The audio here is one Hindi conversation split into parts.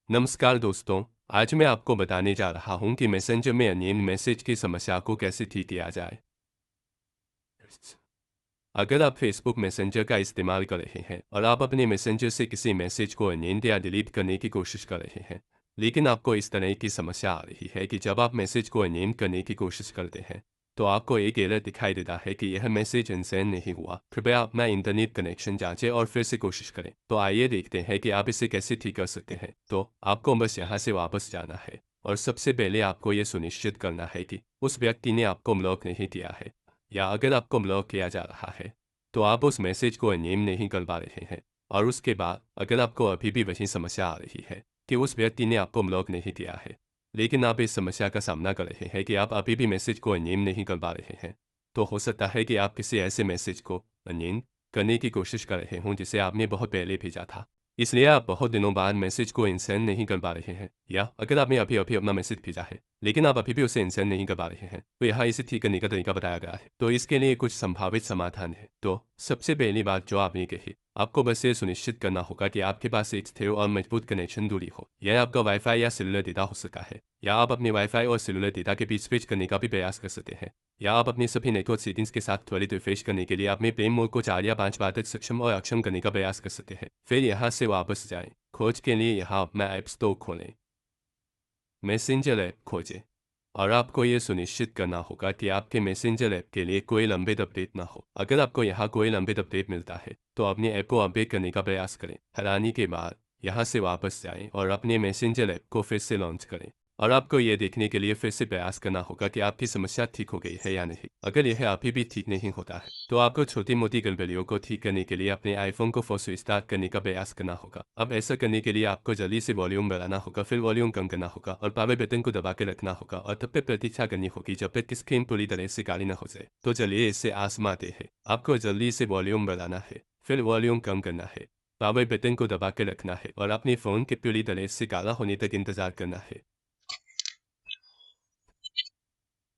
नमस्कार दोस्तों, आज मैं आपको बताने जा रहा हूं कि मैसेंजर में अननेम्ड मैसेज की समस्या को कैसे ठीक किया जाए। अगर आप फेसबुक मैसेंजर का इस्तेमाल कर रहे हैं और आप अपने मैसेंजर से किसी मैसेज को अननेम्ड या डिलीट करने की कोशिश कर रहे हैं, लेकिन आपको इस तरह की समस्या आ रही है कि जब आप मैसेज को अननेम्ड करने की कोशिश करते हैं तो आपको एक एरर दिखाई देता है कि यह मैसेज इनसेंड नहीं हुआ। कृपया अपना इंटरनेट कनेक्शन जांचें और फिर से कोशिश करें। तो आइए देखते हैं कि आप इसे कैसे ठीक कर सकते हैं। तो आपको बस यहाँ से वापस जाना है और सबसे पहले आपको यह सुनिश्चित करना है कि उस व्यक्ति ने आपको ब्लॉक नहीं किया है, या अगर आपको ब्लॉक किया जा रहा है तो आप उस मैसेज को अननेम नहीं कर पा रहे हैं। और उसके बाद अगर आपको अभी भी वही समस्या आ रही है कि उस व्यक्ति ने आपको ब्लॉक नहीं किया है, लेकिन आप इस समस्या का सामना कर रहे हैं कि आप अभी भी मैसेज को अननेम नहीं कर पा रहे हैं, तो हो सकता है कि आप किसी ऐसे मैसेज को अननेम करने की कोशिश कर रहे हों जिसे आपने बहुत पहले भेजा था, इसलिए आप बहुत दिनों बाद मैसेज को इंसेंड नहीं कर पा रहे हैं। या अगर आपने अभी अभी अपना मैसेज भेजा है लेकिन आप अभी भी उसे इंसेंड नहीं कर पा रहे हैं, तो यहाँ इसे ठीक करने का तरीका बताया गया है। तो इसके लिए कुछ संभावित समाधान है। तो सबसे पहली बात जो आपने कही, आपको बस ये सुनिश्चित करना होगा कि आपके पास एक स्थिर और मजबूत कनेक्शन दूरी हो। यह आपका वाईफाई या सेलुलर डेटा हो सकता है, या आप अपने वाईफाई और सेलुलर डेटा के बीच स्विच करने का भी प्रयास कर सकते हैं, या आप अपनी सभी नेटवर्क सेटिंग्स के साथ त्वरित रिफ्रेश करने के लिए अपने प्लेन मोड को 4 या 5 बार तक सक्षम और अक्षम करने का प्रयास कर सकते हैं। फिर यहाँ से वापस जाएं। खोज के लिए यहाँ अपना ऐप स्टोर खोलें, मैसेंजर ऐप खोजें, और आपको ये सुनिश्चित करना होगा कि आपके मैसेंजर ऐप के लिए कोई लंबित अपडेट ना हो। अगर आपको यहाँ कोई लंबित अपडेट मिलता है तो अपने ऐप को अपडेट करने का प्रयास करें। हैरानी के बाद यहाँ से वापस जाएं और अपने मैसेंजर ऐप को फिर से लॉन्च करें, और आपको ये देखने के लिए फिर से प्रयास करना होगा कि आपकी समस्या ठीक हो गई है या नहीं। अगर यह अभी भी ठीक नहीं होता है तो आपको छोटी मोटी गड़बड़ियों को ठीक करने के लिए अपने आईफोन को फोर्स स्टार्ट करने का प्रयास करना होगा। अब ऐसा करने के लिए आपको जल्दी से वॉल्यूम बढ़ाना होगा, फिर वॉल्यूम कम करना होगा और पावर बटन को दबा के रखना होगा, और तब तक प्रतीक्षा करनी होगी जब तक कि स्क्रीन पूरी तरह से काली न हो जाए। तो चलिए इसे आजमाते हैं। आपको जल्दी से वॉल्यूम बढ़ाना है, फिर वॉल्यूम कम करना है, पावर बटन को दबा के रखना है और अपने फ़ोन के पूरी तरह से काला होने तक इंतजार करना है।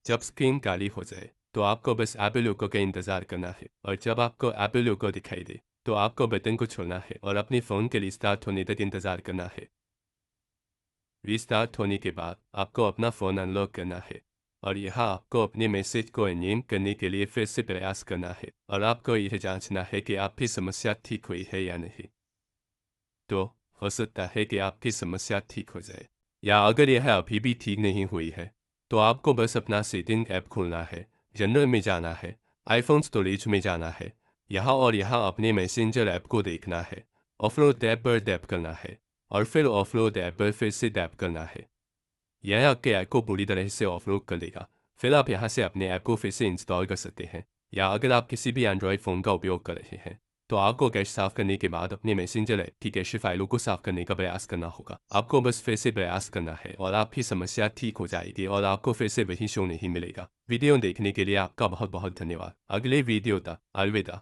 जब स्क्रीन काली हो जाए तो आपको बस एप्पल लोगो का इंतज़ार करना है, और जब आपको एप्पल लोगो दिखाई दे तो आपको बटन को छोड़ना है और अपने फ़ोन के रिस्टार्ट होने तक इंतज़ार करना है। रिस्टार्ट होने के बाद आपको अपना फ़ोन अनलॉक करना है, और यहाँ आपको अपने मैसेज को अननेम करने के लिए फिर से प्रयास करना है, और आपको यह जांचना है कि आपकी समस्या ठीक हुई है या नहीं। तो हो सकता है कि आपकी समस्या ठीक हो जाए, या अगर यह अभी भी ठीक नहीं हुई है तो आपको बस अपना सेटिंग ऐप खोलना है, जनरल में जाना है, आईफोन स्टोरेज में जाना है यहाँ, और यहाँ अपने मैसेंजर ऐप को देखना है, ऑफलोड टैब पर टैप करना है, और फिर ऑफलोड ऐप पर फिर से टैप करना है। यह आपके ऐप को पूरी तरह से ऑफलोड कर देगा। फिर आप यहाँ से अपने ऐप को फिर से इंस्टॉल कर सकते हैं, या अगर आप किसी भी एंड्रॉयड फ़ोन का उपयोग कर रहे हैं तो आपको कैश साफ करने के बाद अपने मैसेंजर ऐप की कैश फाइलों को साफ करने का प्रयास करना होगा। आपको बस फिर से प्रयास करना है और आपकी समस्या ठीक हो जाएगी और आपको फिर से वही शो नहीं मिलेगा। वीडियो देखने के लिए आपका बहुत बहुत धन्यवाद। अगले वीडियो तक अलविदा।